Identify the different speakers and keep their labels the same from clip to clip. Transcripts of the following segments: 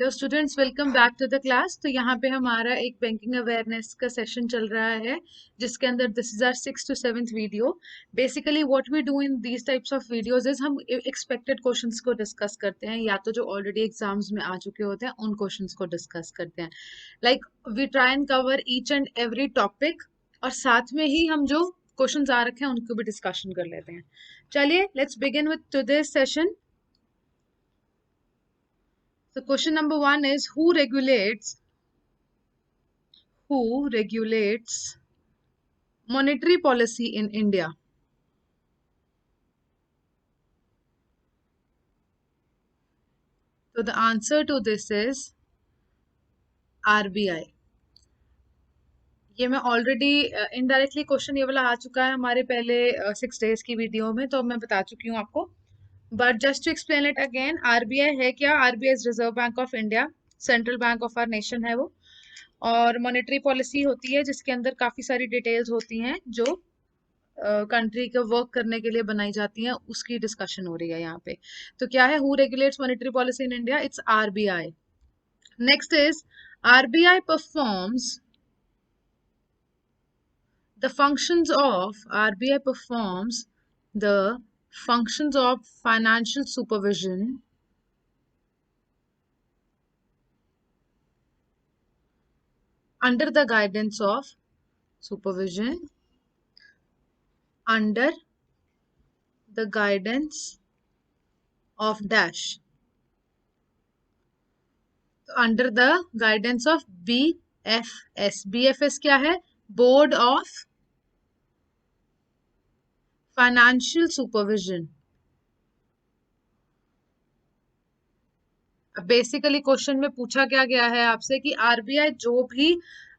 Speaker 1: Hello students, welcome back to the class. तो यहाँ पे हमारा एक बैंकिंग अवेयरनेस का सेशन चल रहा है जिसके अंदर this is our 6th to 7th video. Basically what we do in these types of videos is हम एक्सपेक्टेड क्वेश्चंस को डिस्कस करते हैं, या तो जो ऑलरेडी एग्जाम्स में आ चुके होते हैं उन क्वेश्चंस को डिस्कस करते हैं। Like we try and cover each and every topic, और साथ में ही हम जो क्वेश्चंस आ रखे हैं उनको भी डिस्कशन कर लेते हैं। चलिए let's begin with today's session. So question number one is who regulates monetary policy in India? So the answer to this is RBI. ये मैं ऑलरेडी इनडायरेक्टली क्वेश्चन ये वाला आ चुका है हमारे पहले 6 days की वीडियो में, तो मैं बता चुकी हूँ आपको। But just to explain it again, RBI है क्या? RBI is Reserve Bank of India, central bank of our nation है वो। और मॉनेटरी पॉलिसी होती है जिसके अंदर काफी सारी डिटेल्स होती हैं जो कंट्री के वर्क करने के लिए बनाई जाती हैं, उसकी डिस्कशन हो रही है यहाँ पे। तो क्या है? Who regulates monetary policy in India? It's RBI. Next is RBI performs the functions of RBI performs the functions of financial supervision under the guidance of supervision under the guidance of dash, under the guidance of BFS। BFS क्या है? Board of financial supervision. Basically question में पूछा क्या गया है आपसे कि RBI जो भी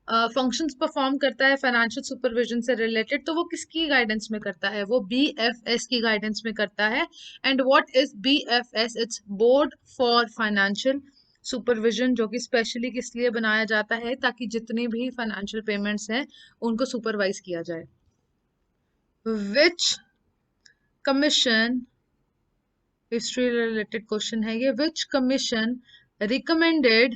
Speaker 1: फंक्शंस परफॉर्म करता है फाइनेंशियल सुपरविजन से रिलेटेड, तो वो किसकी गाइडेंस में करता है? वो बीएफएस की गाइडेंस में करता है। And what is BFS? It's board for financial supervision, जो कि स्पेशली किस लिए बनाया जाता है? ताकि जितनी भी फाइनेंशियल पेमेंट्स हैं उनको सुपरवाइज किया जाए। Which commission, history related question है ये, which commission recommended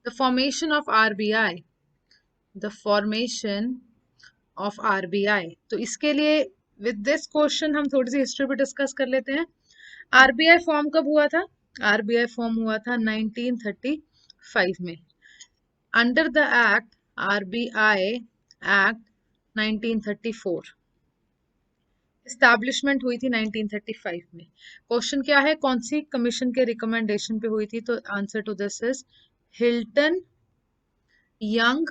Speaker 1: the formation of RBI, the formation of RBI। तो इसके लिए with this question हम थोड़ी सी हिस्ट्री भी डिस्कस कर लेते हैं। आरबीआई फॉर्म कब हुआ था? आरबीआई फॉर्म हुआ था 1935 में, under the act RBI act 1934। Establishment हुई थी 1935 में। क्वेश्चन क्या है? कौन सी कमीशन के रिकमेंडेशन पे हुई थी? तो answer to this is Hilton Young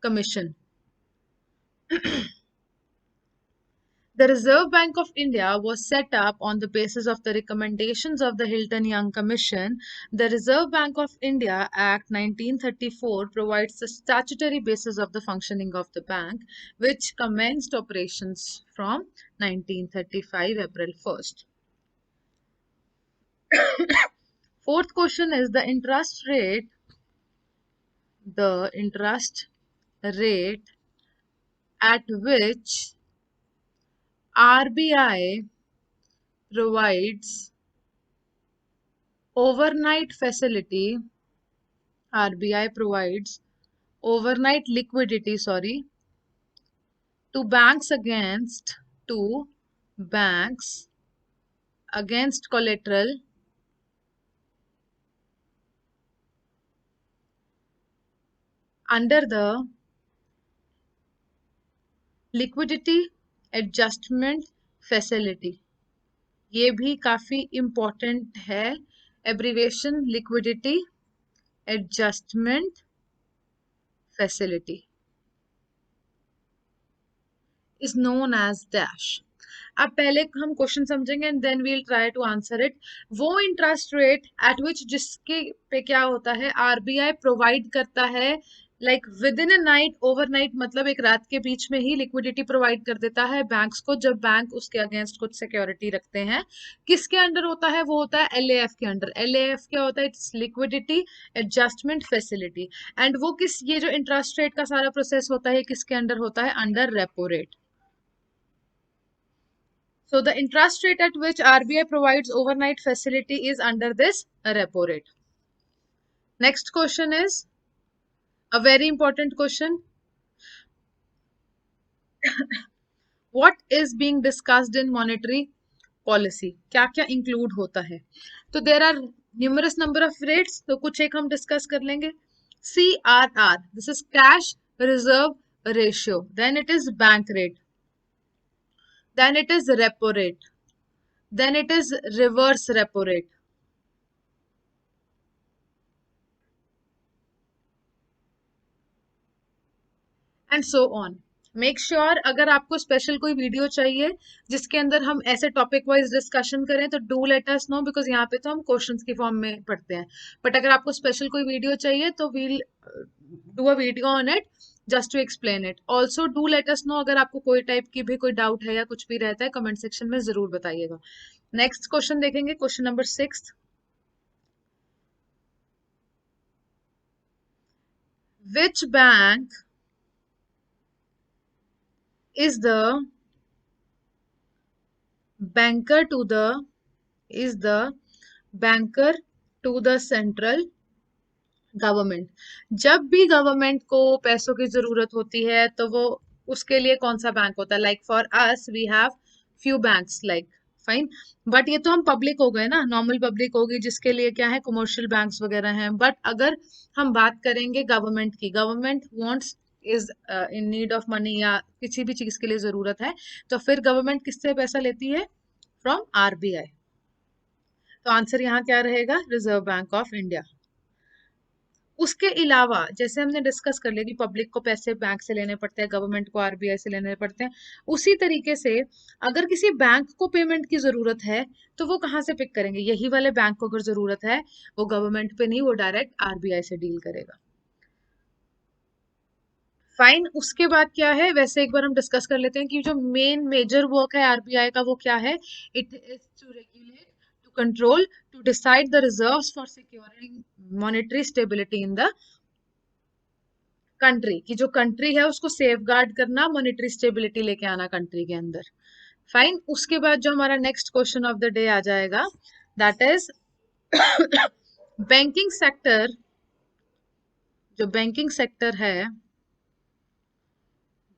Speaker 1: Commission. The Reserve Bank of India was set up on the basis of the recommendations of the Hilton Young Commission. The Reserve Bank of India Act 1934 provides the statutory basis of the functioning of the bank, which commenced operations from 1935 April 1st. Fourth question is the interest rate at which RBI provides overnight facility, RBI provides overnight liquidity, to banks against collateral under the liquidity adjustment facility। ये भी काफी important है। Abbreviation liquidity adjustment facility is known as dash. अब पहले हम question समझेंगे and then we'll try to answer it. वो interest rate at which, जिसके पे क्या होता है, आरबीआई प्रोवाइड करता है like within a night, overnight, मतलब एक रात के बीच में ही लिक्विडिटी प्रोवाइड कर देता है बैंक्स को, जब बैंक उसके अगेंस्ट कुछ सिक्योरिटी रखते हैं। किसके अंडर होता है? वो होता है एलएएफ के अंडर। एलएएफ क्या होता है? It's liquidity adjustment facility. And वो ये जो इंटरेस्ट रेट का सारा प्रोसेस होता है किसके अंडर होता है? Under repo rate. So the interest rate at which RBI provides overnight facility is under this repo rate. Next question is a very important question. What is being discussed in monetary policy? क्या क्या include होता है? तो there are numerous number of rates, तो कुछ एक हम discuss कर लेंगे. CRR, this is cash reserve ratio. Then it is bank rate. Then it is repo rate. Then it is reverse repo rate. And so on. Make sure अगर आपको special कोई video चाहिए जिसके अंदर हम ऐसे टॉपिक वाइज डिस्कशन करें तो do let us no, because यहाँ पे तो हम क्वेश्चंस की फॉर्म में पढ़ते हैं. बट अगर आपको स्पेशल कोई वीडियो चाहिए तो we'll do a video on it just to explain it. Also do let us know अगर आपको कोई टाइप की भी कोई डाउट है या कुछ भी रहता है कमेंट सेक्शन में जरूर बताइएगा. नेक्स्ट क्वेश्चन देखेंगे, question number 6. Which bank is the banker to the is the banker to the central government. जब भी गवर्नमेंट को पैसों की जरूरत होती है तो वो उसके लिए कौन सा बैंक होता है? Like for us we have few banks like fine. But ये तो हम पब्लिक हो गए ना, नॉर्मल पब्लिक होगी जिसके लिए क्या है कमर्शियल बैंक्स वगैरह हैं. बट अगर हम बात करेंगे गवर्नमेंट की, government wants is in need of money या किसी भी चीज के लिए जरूरत है, तो फिर गवर्नमेंट किससे पैसा लेती है? From RBI. तो आंसर यहाँ क्या रहेगा? Reserve Bank of India. उसके अलावा जैसे हमने डिस्कस कर लिया कि पब्लिक को पैसे बैंक से लेने पड़ते हैं, गवर्नमेंट को आरबीआई से लेने पड़ते हैं, उसी तरीके से अगर किसी बैंक को पेमेंट की जरूरत है तो वो कहाँ से पिक करेंगे? यही वाले बैंक को अगर जरूरत है, वो गवर्नमेंट पे नहीं, वो डायरेक्ट आरबीआई से डील करेगा. फाइन. उसके बाद क्या है, वैसे एक बार हम डिस्कस कर लेते हैं कि जो मेन मेजर वर्क है आरबीआई का वो क्या है. It is to regulate, to control, to decide the reserves for securing monetary stability in the country. की जो कंट्री है उसको सेफ गार्ड करना, मॉनेटरी स्टेबिलिटी लेके आना कंट्री के अंदर. फाइन. उसके बाद जो हमारा next question of the day आ जाएगा, दैट इज बैंकिंग सेक्टर. जो बैंकिंग सेक्टर है,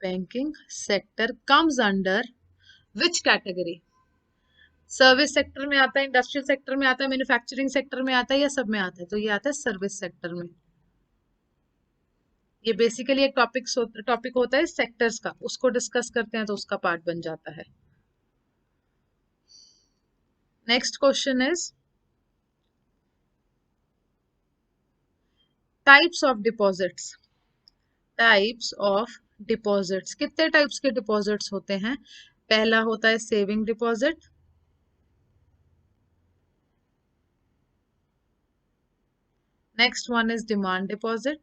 Speaker 1: banking sector comes under which category? Service sector में आता है, इंडस्ट्रियल सेक्टर में आता है, मैन्युफैक्चरिंग सेक्टर में आता है, या सब में आता है? तो ये आता है सर्विस सेक्टर में. ये बेसिकली एक टॉपिक होता है सेक्टर्स का, उसको डिस्कस करते हैं तो उसका पार्ट बन जाता है. Next question is types of deposits. Types of deposits. कितने टाइप्स के डिपॉजिट्स होते हैं? पहला होता है saving deposit, next one is demand deposit,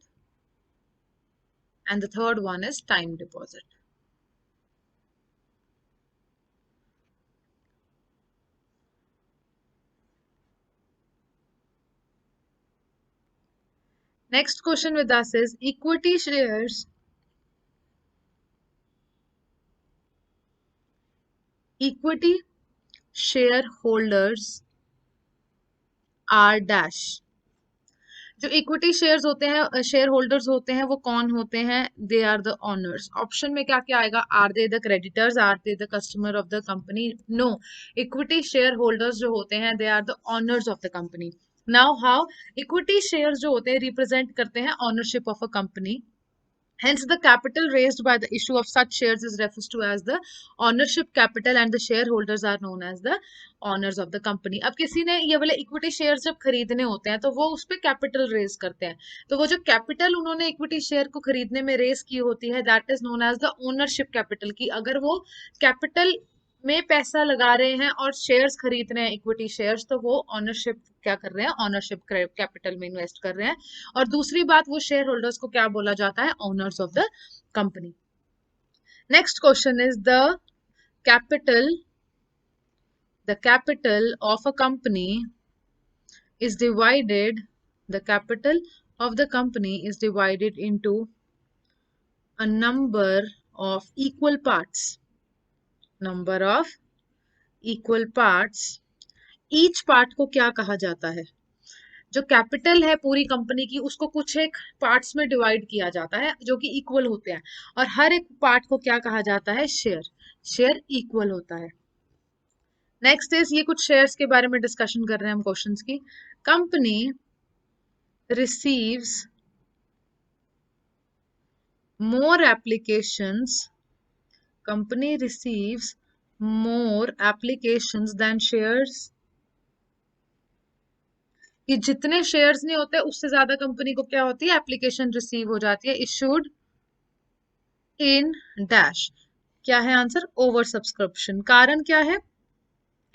Speaker 1: and the third one is time deposit. Next question with us is equity shares. Equity shareholders are dash. जो equity shares होते हैं, शेयर होल्डर्स होते हैं, वो कौन होते हैं? They are the owners. Option में क्या क्या आएगा? Are they the creditors, are they the customer of the company? No, equity shareholders जो होते हैं they are the owners of the company. Now how equity shares जो होते हैं रिप्रेजेंट करते हैं ownership of a company. Hence, the capital raised by the issue of such shares is referred to as the ownership capital, and the shareholders are known as the owners of the company. अब किसी ने ये वाले equity shares जब खरीदने होते हैं तो वो उस पर कैपिटल रेज करते हैं. तो वो जो कैपिटल उन्होंने इक्विटी शेयर को खरीदने में रेज की होती है, that is known as the ownership capital. की अगर वो कैपिटल में पैसा लगा रहे हैं और शेयर्स खरीद रहे हैं, इक्विटी शेयर्स, तो वो ऑनरशिप क्या कर रहे हैं? ऑनरशिप कैपिटल में इन्वेस्ट कर रहे हैं. और दूसरी बात, वो शेयर होल्डर्स को क्या बोला जाता है? Owners of the company. Next question is capital the capital of a company is divided the capital of the company is divided into a number of equal parts. Number of equal parts, each part को क्या कहा जाता है? जो capital है पूरी company की उसको कुछ एक पार्ट्स में डिवाइड किया जाता है जो कि इक्वल होते हैं, और हर एक पार्ट को क्या कहा जाता है? शेयर। शेयर इक्वल होता है। नेक्स्ट इज, ये कुछ शेयर्स के बारे में डिस्कशन कर रहे हैं हम क्वेश्चंस की। Company receives more applications company receives more applications than shares, कि जितने शेयर्स नहीं होते उससे ज्यादा कंपनी को क्या होती है? एप्लीकेशन रिसीव हो जाती है। इशूड इन डैश, क्या है आंसर? Over subscription. कारण क्या है?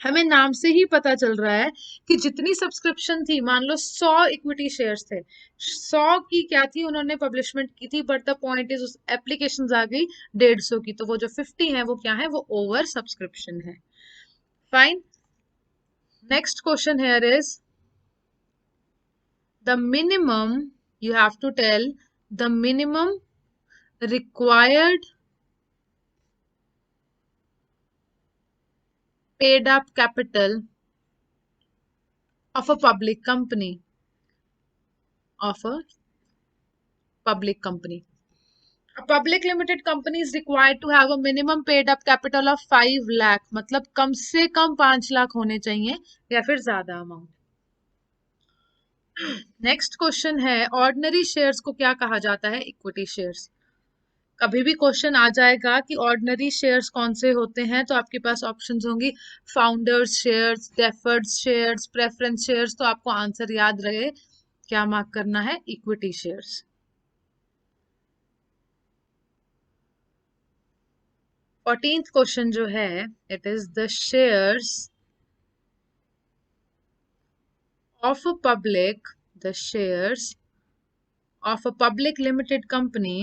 Speaker 1: हमें नाम से ही पता चल रहा है कि जितनी सब्सक्रिप्शन थी, मान लो 100 इक्विटी शेयर्स थे, 100 की क्या थी, उन्होंने पब्लिशमेंट की थी, बट द पॉइंट इज उस एप्लीकेशंस आ गई 150 की, तो वो जो 50 है वो क्या है? वो ओवर सब्सक्रिप्शन है। Fine. Next question here is the minimum, you have to tell the minimum required paid up capital of a public company, of a public company. A public limited company is required to have a minimum paid up capital of 5 lakh, मतलब कम से कम 5 लाख होने चाहिए या फिर ज्यादा amount. Next question है, ordinary shares को क्या कहा जाता है? Equity shares. कभी भी क्वेश्चन आ जाएगा कि ऑर्डिनरी शेयर्स कौन से होते हैं, तो आपके पास ऑप्शंस होंगी founders shares, deferred shares, preference shares, तो आपको आंसर याद रहे, क्या मार्क करना है? Equity shares. 14th क्वेश्चन जो है, it is the shares of a public, the shares of a public limited company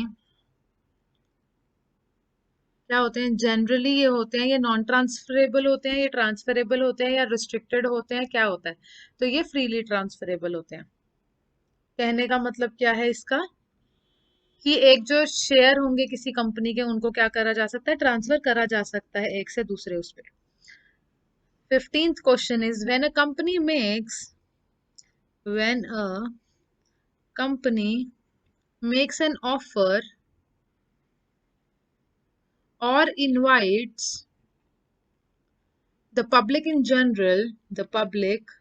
Speaker 1: क्या होते हैं? जनरली ये होते हैं, ये नॉन ट्रांसफरेबल होते हैं, ये ट्रांसफरेबल होते हैं, या रिस्ट्रिक्टेड होते हैं, क्या होता है? तो ये फ्रीली ट्रांसफरेबल होते हैं। कहने का मतलब क्या है इसका? कि एक जो शेयर होंगे किसी कंपनी के, उनको क्या करा जा सकता है? ट्रांसफर करा जा सकता है एक से दूसरे उस पे। 15th question is when a company makes, when a company makes an offer or invites the public in general, the public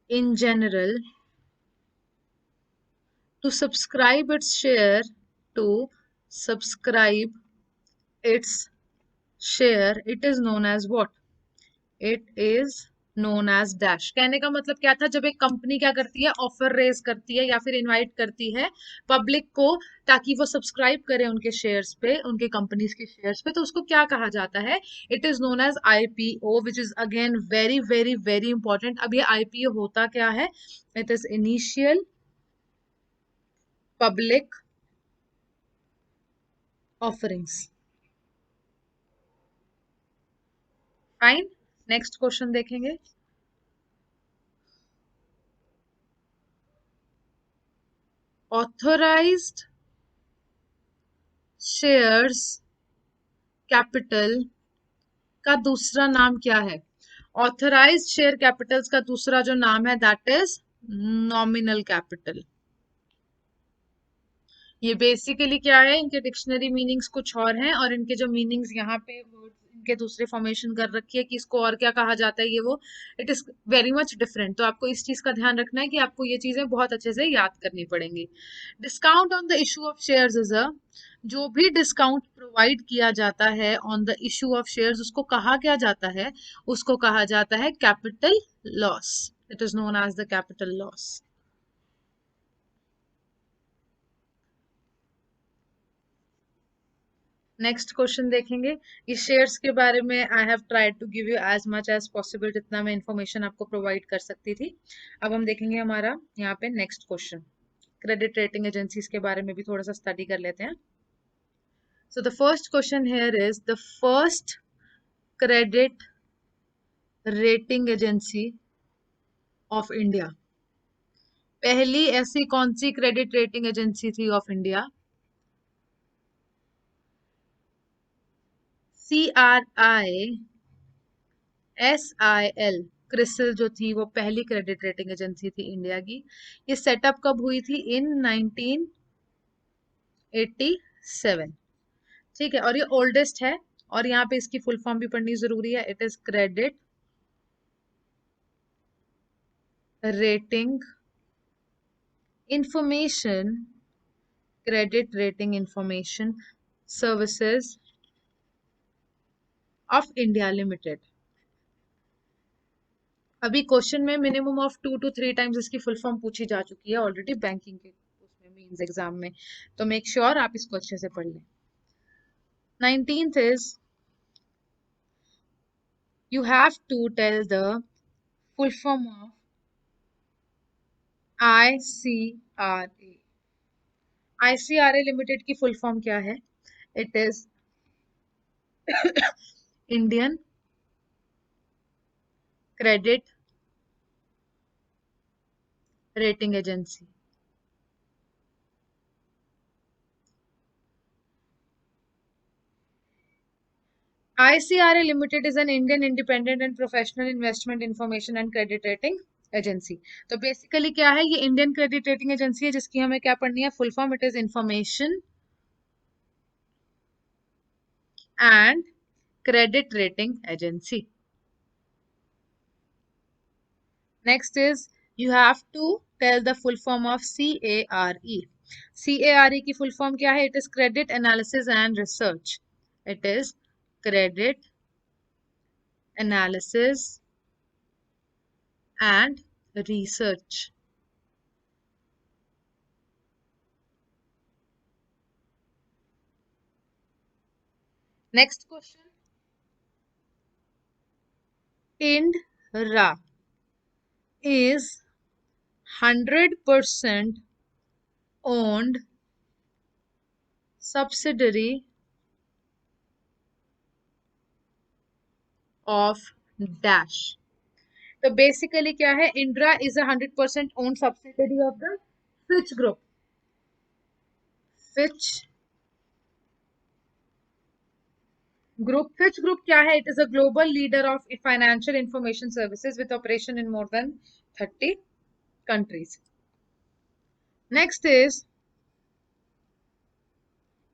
Speaker 1: in general to subscribe its share, to subscribe its share, it is known as what? It is known as dash. कहने का मतलब क्या था? जब एक company क्या करती है? ऑफर रेज करती है या फिर इनवाइट करती है पब्लिक को ताकि वो सब्सक्राइब करे उनके शेयर्स पे, उनके कंपनीज के शेयर्स पे, तो उसको क्या कहा जाता है? It is known as IPO, which is again very very very important. अब ये आईपीओ होता क्या है? It is initial public offerings. Fine. Next question देखेंगे। ऑथोराइज्ड शेयर्स कैपिटल का दूसरा नाम क्या है? ऑथराइज्ड शेयर कैपिटल्स का दूसरा जो नाम है, दैट इज नॉमिनल कैपिटल। ये बेसिकली क्या है? इनके डिक्शनरी मीनिंग्स कुछ और हैं, और इनके जो मीनिंग्स यहाँ पे वर्ड्स इनके दूसरे फॉर्मेशन कर रखी है कि इसको और क्या कहा जाता है, ये वो, it is very much different. तो आपको इस चीज का ध्यान रखना है कि आपको ये चीजें बहुत अच्छे से याद करनी पड़ेंगी। Discount on the issue of shares is a, जो भी डिस्काउंट प्रोवाइड किया जाता है on the issue of shares, उसको कहा क्या जाता है? उसको कहा जाता है capital loss. It is known as the capital loss. Next question देखेंगे। इस शेयर्स के बारे में I have tried to give you as much as possible, जितना मैं इंफॉर्मेशन आपको प्रोवाइड कर सकती थी। अब हम देखेंगे हमारा यहाँ पे next question, credit rating agencies के बारे में भी थोड़ा सा स्टडी कर लेते हैं। So the first question here is the first credit rating agency of India. पहली ऐसी कौन सी क्रेडिट रेटिंग एजेंसी थी of India? CRI SIL CRISIL जो थी वो पहली क्रेडिट रेटिंग एजेंसी थी इंडिया की। ये सेटअप कब हुई थी? इन 1987। ठीक है, और ये ओल्डेस्ट है। और यहाँ पे इसकी फुल फॉर्म भी पढ़नी जरूरी है। It is credit rating information, credit rating information services of India limited. अभी क्वेश्चन में मिनिमम ऑफ 2 to 3 टाइम्स इसकी फुल फॉर्म पूछी जा चुकी है ऑलरेडी बैंकिंग के उसमें मींस एग्जाम में। तो मेक श्योर आप इसको अच्छे से पढ़ लें। 19th is you have to tell the full form of ICRA। ICRA limited की फुल फॉर्म क्या है? It is Indian credit rating agency. ICRA Limited is an Indian independent and professional investment information and credit rating agency. तो basically क्या है? ये Indian credit rating agency है जिसकी हमें क्या पढ़नी है? Full form it is information and credit rating agency. Next is you have to tell the full form of CARE। CARE की फुल फॉर्म क्या है? It is credit analysis and research. It is credit analysis and research. Next question, INDRA is 100% owned subsidiary of dash। तो basically क्या है? Indra is 100% owned subsidiary of the Fitch group. Fitch group क्या है? It is a global leader of financial information services with operation in more than 30 countries। Next is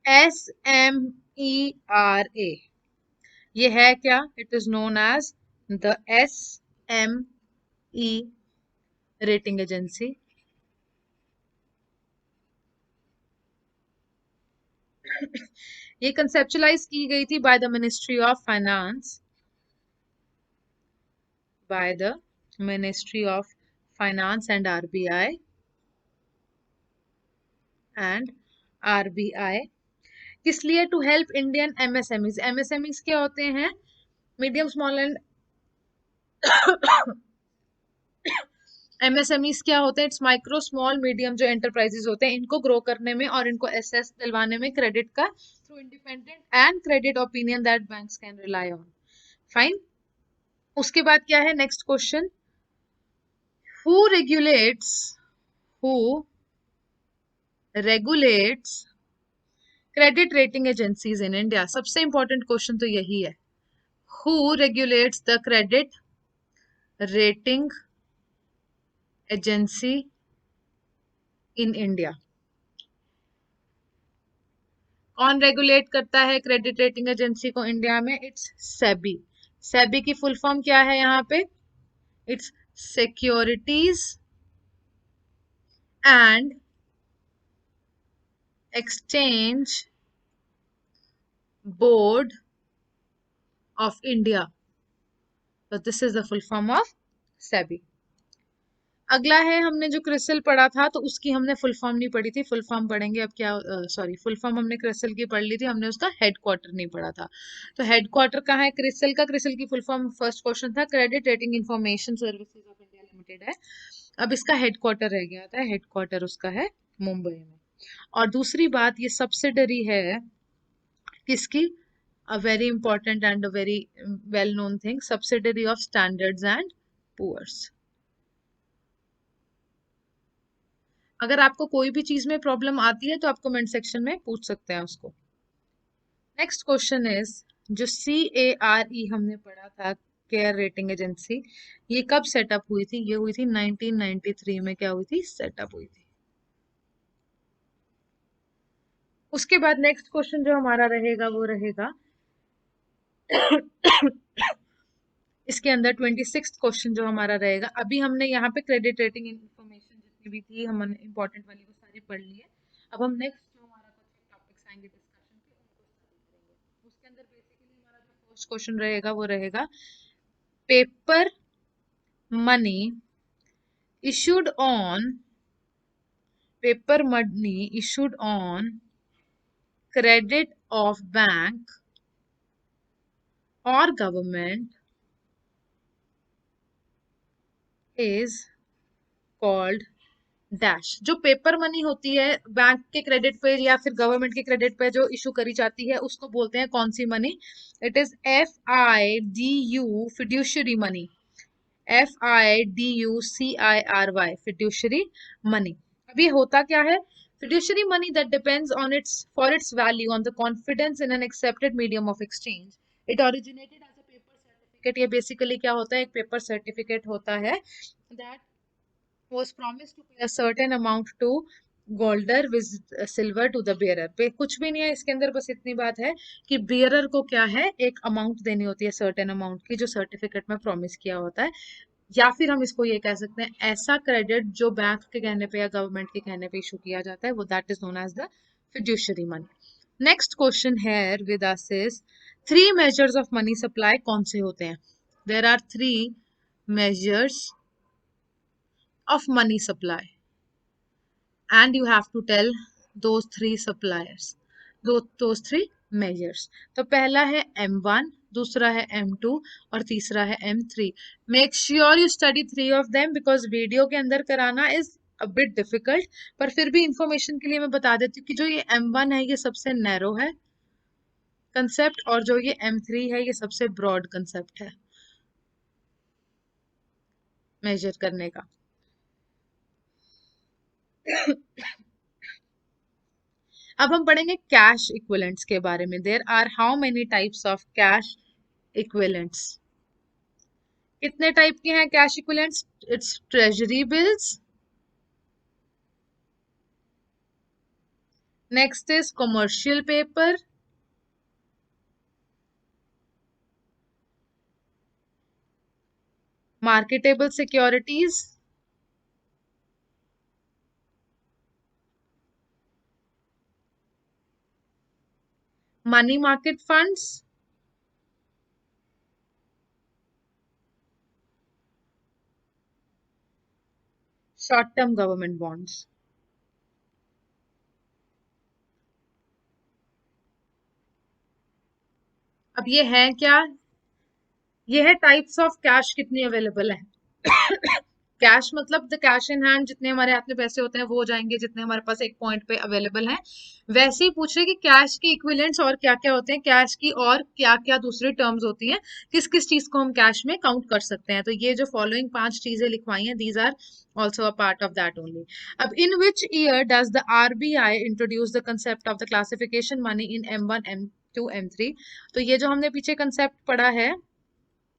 Speaker 1: SMERA। ये है क्या? It is known as the SME rating agency. ये conceptualise की गई थी by the ministry of finance, by the ministry of finance and RBI। किस लिए? To help Indian MSMEs। MSMEs क्या होते हैं? मीडियम स्मॉल एंड MSMEs क्या होते हैं? इट्स माइक्रो स्मॉल मीडियम जो एंटरप्राइजेस होते हैं, इनको ग्रो करने में और इनको एसेस दिलवाने में क्रेडिट का through independent and credit opinion that banks can rely on. Fine. उसके बाद क्या है? Next question, who regulates credit rating agencies in India. सबसे इंपॉर्टेंट क्वेश्चन तो यही है, who regulates the credit rating agency in India. कौन रेगुलेट करता है क्रेडिट रेटिंग एजेंसी को इंडिया में? इट्स सेबी। सेबी की फुल फॉर्म क्या है यहाँ पे? It's securities and exchange board of India. तो this is the full form of SEBI. अगला है, हमने जो क्रिसिल पढ़ा था तो उसकी हमने फुल फॉर्म नहीं पढ़ी थी। फुल फॉर्म पढ़ेंगे अब। क्या सॉरी, फुल फॉर्म हमने क्रिसिल की पढ़ ली थी, हमने उसका हेडक्वार्टर नहीं पढ़ा था। तो हेडक्वार्टर कहाँ है क्रिसिल का? क्रिसिल की फुल फॉर्म फर्स्ट क्वेश्चन था credit rating information services of India limited है। अब इसका हेडक्वार्टर रह गया था, हेडक्वार्टर उसका है मुंबई में। और दूसरी बात, ये सब्सिडरी है किसकी? A very important and a very well known thing, subsidiary of Standards and Poor's. अगर आपको कोई भी चीज में प्रॉब्लम आती है तो आप कमेंट सेक्शन में पूछ सकते हैं उसको। नेक्स्ट क्वेश्चन इज, जो CARE हमने पढ़ा था केयर रेटिंग एजेंसी, ये कब सेटअप हुई थी? ये हुई थी 1993 में, क्या हुई थी? सेटअप हुई थी। उसके बाद नेक्स्ट क्वेश्चन जो हमारा रहेगा वो रहेगा इसके अंदर 26th क्वेश्चन जो हमारा रहेगा, अभी हमने यहाँ पे क्रेडिट रेटिंग इन्फॉर्मेशन जितनी भी थी हमने इंपॉर्टेंट वाली वो सारी पढ़ ली है। अब हम नेक्स्ट जो हमारा कुछ टॉपिक्स आएंगे डिस्कशन के उनको स्टडी करेंगे। उसके अंदर बेसिकली हमारा जो फर्स्ट क्वेश्चन रहेगा वो रहेगा paper money issued on paper money issued on credit of bank or government is called dash. जो पेपर मनी होती है बैंक के क्रेडिट पे या फिर गवर्नमेंट के क्रेडिट पे जो इशू करी जाती है उसको बोलते हैं कौन सी मनी? It is FIDU fiduciary money, FIDUCIRY fiduciary money. अब ये होता क्या है? fiduciary money that depends on its for its value on the confidence in an accepted medium of exchange. It originated as a paper certificate. ये basically क्या होता है? एक पेपर सर्टिफिकेट होता है that was promised to pay a certain amount to golder with silver to the bearer. पे कुछ भी नहीं है इसके अंदर, बस इतनी बात है कि बेयरर को क्या है, एक अमाउंट देनी होती है सर्टेन अमाउंट की, जो सर्टिफिकेट में प्रॉमिस किया होता है। या फिर हम इसको ये कह सकते हैं ऐसा क्रेडिट जो बैंक के कहने पे या गवर्नमेंट के कहने पे इशू किया जाता है, वो that is known as the fiduciary money. Next question है with us is three measures of money supply कौन से होते हैं? There are three measures of money supply and you have to tell those three suppliers, those three measures. तो पहला है M1, दूसरा है M2 और तीसरा है M3. Make sure you study three of them because video के अंदर कराना is a bit difficult, पर फिर भी इंफॉर्मेशन के लिए मैं बता देती हूँ कि जो ये M1 है ये सबसे नैरो है कंसेप्ट और जो ये M3 है ये सबसे ब्रॉड कंसेप्ट है मेजर करने का। अब हम पढ़ेंगे कैश इक्विवेलेंट्स के बारे में। There are how many types of cash equivalents? कितने टाइप के हैं cash equivalents? It's treasury bills, next is commercial paper, marketable securities, money market funds, short term government bonds. अब ये है क्या? ये है टाइप्स ऑफ कैश कितनी अवेलेबल है। कैश मतलब द कैश इन हैंड, जितने हमारे हाथ में पैसे होते हैं वो हो जाएंगे जितने हमारे पास एक पॉइंट पे अवेलेबल हैं। वैसे ही पूछ रहे कि कैश के इक्विवेलेंट्स और क्या क्या होते हैं, कैश की और क्या क्या दूसरी टर्म्स होती हैं, किस किस चीज को हम कैश में काउंट कर सकते हैं। तो ये जो फॉलोइंग 5 चीजें लिखवाई हैं, these are also a part of that only. अब in which year does the RBI introduce the concept of the classification money in M1 M2 M3? तो ये जो हमने पीछे कंसेप्ट पढ़ा है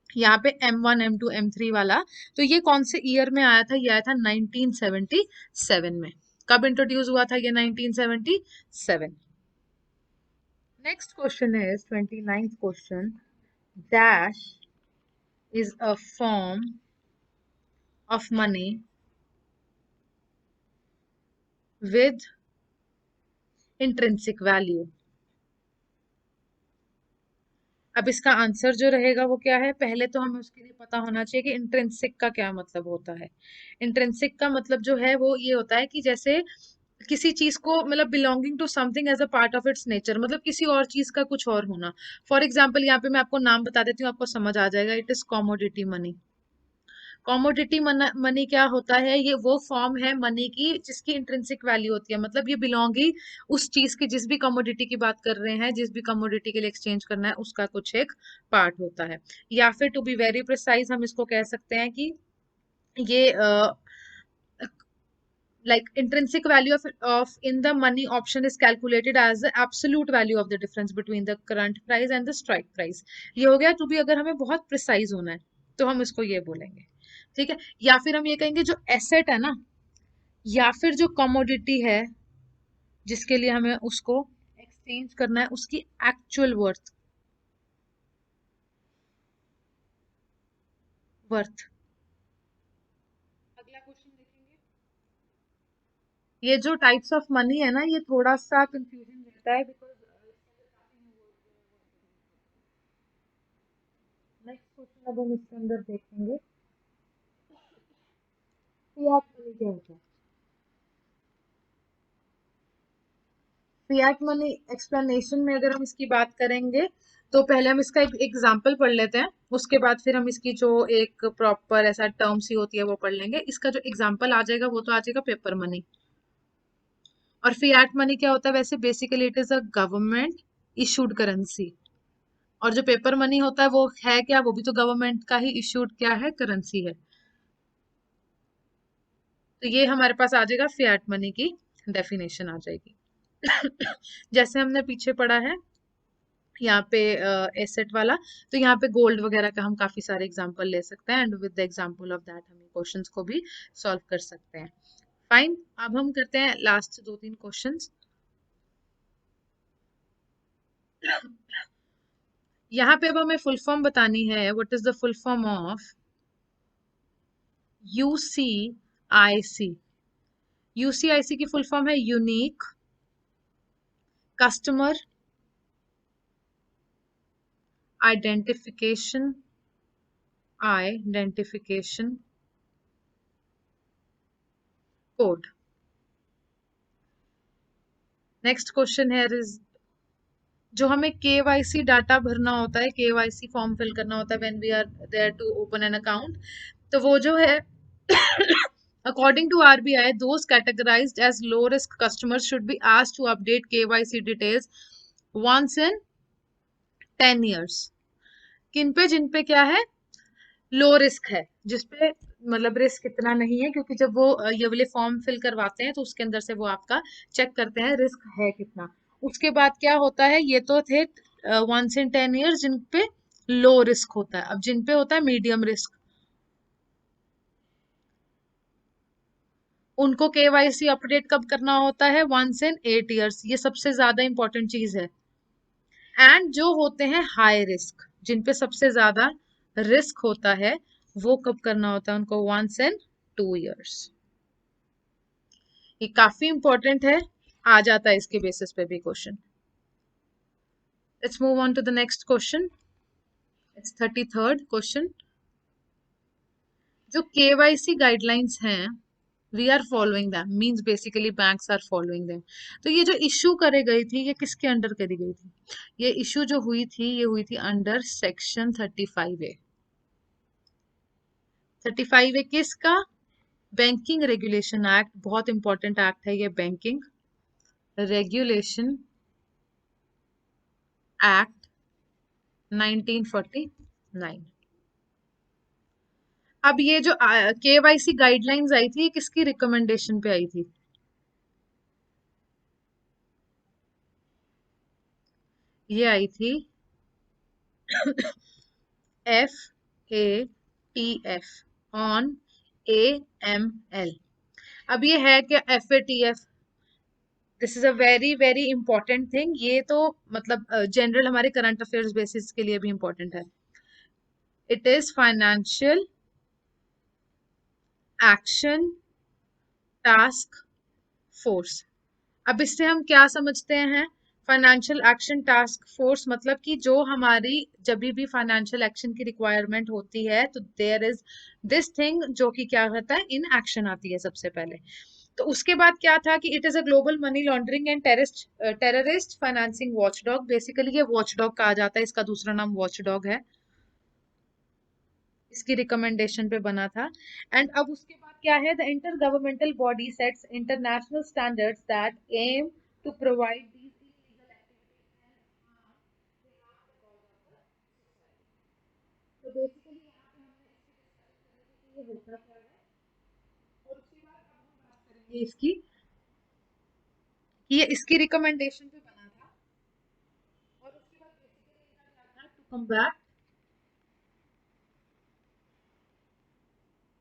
Speaker 1: यहाँ पे M1 M2 M3 वाला, तो ये कौन से ईयर में आया था? ये आया था 1977 में। कब इंट्रोड्यूस हुआ था ये? 1977। Next question is 29th question. Dash is a form of money with intrinsic value. अब इसका आंसर जो रहेगा वो क्या है? पहले तो हमें उसके लिए पता होना चाहिए कि इंट्रिंसिक का क्या मतलब होता है। इंट्रिंसिक का मतलब जो है वो ये होता है कि जैसे किसी चीज को मतलब belonging to something as a part of its nature, मतलब किसी और चीज का कुछ और होना। फॉर एग्जाम्पल यहाँ पे मैं आपको नाम बता देती हूँ, आपको समझ आ जाएगा। It is commodity money. Commodity money क्या होता है? ये वो फॉर्म है मनी की जिसकी इंट्रिंसिक वैल्यू होती है, मतलब ये बिलोंगिंग उस चीज की, जिस भी कमोडिटी की बात कर रहे हैं, जिस भी कमोडिटी के लिए एक्सचेंज करना है उसका कुछ एक पार्ट होता है। या फिर टू बी वेरी प्रिसाइज हम इसको कह सकते हैं कि ये like intrinsic value of in the money option is calculated as the absolute value of the difference between the current price and the strike price. ये हो गया, to be अगर हमें बहुत प्रिसाइज होना है तो हम इसको ये बोलेंगे, ठीक है। या फिर हम ये कहेंगे जो एसेट है ना, या फिर जो कमोडिटी है जिसके लिए हमें उसको एक्सचेंज करना है, उसकी एक्चुअल वर्थ। अगला क्वेश्चन देखेंगे। ये जो टाइप्स ऑफ मनी है ना, ये थोड़ा सा कंफ्यूजन रहता है बिकॉज नेक्स्ट क्वेश्चन अब हम इसके अंदर देखेंगे फियाट मनी क्या होता है। फियाट मनी एक्सप्लेनेशन में अगर हम इसकी बात करेंगे तो पहले हम इसका एक एग्जांपल पढ़ लेते हैं, उसके बाद फिर हम इसकी जो एक प्रॉपर ऐसा टर्म सी होती है वो पढ़ लेंगे। इसका जो एग्जांपल आ जाएगा वो तो आ जाएगा पेपर मनी। और फियाट मनी क्या होता है वैसे, basically it is a government issued currency. और जो पेपर मनी होता है वो है क्या, वो भी तो गवर्नमेंट का ही इशूड क्या है, करेंसी है। तो ये हमारे पास आ जाएगा फियाट मनी की डेफिनेशन आ जाएगी। जैसे हमने पीछे पढ़ा है यहाँ पे एसेट वाला, तो यहाँ पे गोल्ड वगैरह का हम काफी सारे एग्जांपल ले सकते हैं, and with the example of that हम क्वेश्चंस को भी सॉल्व कर सकते हैं। फाइन, अब हम करते हैं लास्ट दो तीन क्वेश्चंस। यहाँ पे अब हमें फुल फॉर्म बतानी है, what is the full form of UCIC. UCIC की फुल फॉर्म है unique customer identification code. Next question है इज, जो हमें केवाईसी डाटा भरना होता है, केवाईसी फॉर्म फिल करना होता है when we are there to open an account, तो वो जो है according to RBI, those categorized as low risk customers should be asked to update KYC details once in 10 years। किन पे, जिन पे क्या है, लो रिस्क है, जिसपे मतलब रिस्क इतना नहीं है, क्योंकि जब वो ये वाले फॉर्म फिल करवाते हैं तो उसके अंदर से वो आपका चेक करते हैं रिस्क है कितना। उसके बाद क्या होता है, ये तो थे वंस इन 10 ईयर्स जिन पे लो रिस्क होता है। अब जिन पे होता है मीडियम रिस्क, उनको केवाईसी अपडेट कब करना होता है, वंस इन 8 ईयर्स। ये सबसे ज्यादा इंपॉर्टेंट चीज है। एंड जो होते हैं हाई रिस्क, जिन पे सबसे ज्यादा रिस्क होता है, वो कब करना होता है उनको, वंस इन 2 ईयर्स। ये काफी इंपॉर्टेंट है, आ जाता है इसके बेसिस पे भी question. Let's move on to the next question. It's 33rd question. जो केवाईसी गाइडलाइंस हैं, we are following them, means basically banks are following them. तो ये जो इशू करे गई थी, ये किसके अंडर करी गई थी, ये इशू जो हुई थी ये हुई थी अंडर सेक्शन 35A। 35A किसका, बैंकिंग रेगुलेशन एक्ट, बहुत इंपॉर्टेंट एक्ट है ये, बैंकिंग रेगुलेशन एक्ट 1949। अब ये जो केवाईसी गाइडलाइंस आई थी, ये किसकी रिकमेंडेशन पे आई थी, ये आई थी FATF ऑन AML। अब ये है कि FATF, this is a very very important thing. ये तो मतलब जनरल हमारे करंट अफेयर्स बेसिस के लिए भी इंपॉर्टेंट है। It is financial action task force. अब इससे हम क्या समझते हैं, फाइनेंशियल एक्शन टास्क फोर्स मतलब कि जो हमारी जब भी फाइनेंशियल एक्शन की रिक्वायरमेंट होती है तो देयर इज दिस थिंग जो कि क्या होता है, इन एक्शन आती है सबसे पहले। तो उसके बाद क्या था कि it is a global money laundering and terrorist financing watchdog. Basically ये वॉचडॉग कहा जाता है, इसका दूसरा नाम वॉचडॉग है, इसकी रिकमेंडेशन पे बना था। एंड अब उसके बाद क्या है, the intergovernmental body sets international standards that aim to provide these illegal activities and तो बेसिकली यहाँ पे हमने इसकी डिस्कस करी थी कि ये होता क्या है। और उसके बाद अब हम बात करेंगे ये इसकी कि ये इसकी रिकमेंडेशन पे बना था और उसके बाद बेसिकली इनका क्या था टू कम्बैट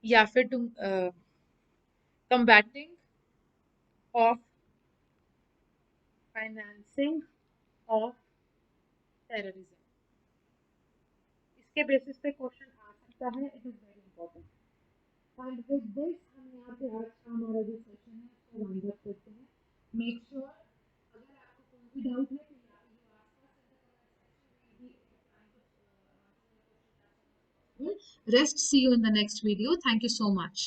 Speaker 1: या फिर to combating of financing of terrorism. इसके बेसिस पे क्वेश्चन आ सकता है, it is very important. And with this हम यहाँ पे आज का हमारा जो सेशन है उसको वाइंड अप करते हैं। मेक श्योर अगर आपको कोई भी डाउट है तो you ask us in the comment section. We'll be trying to answer your questions as soon as possible. Rest, see you in the next video. Thank you so much.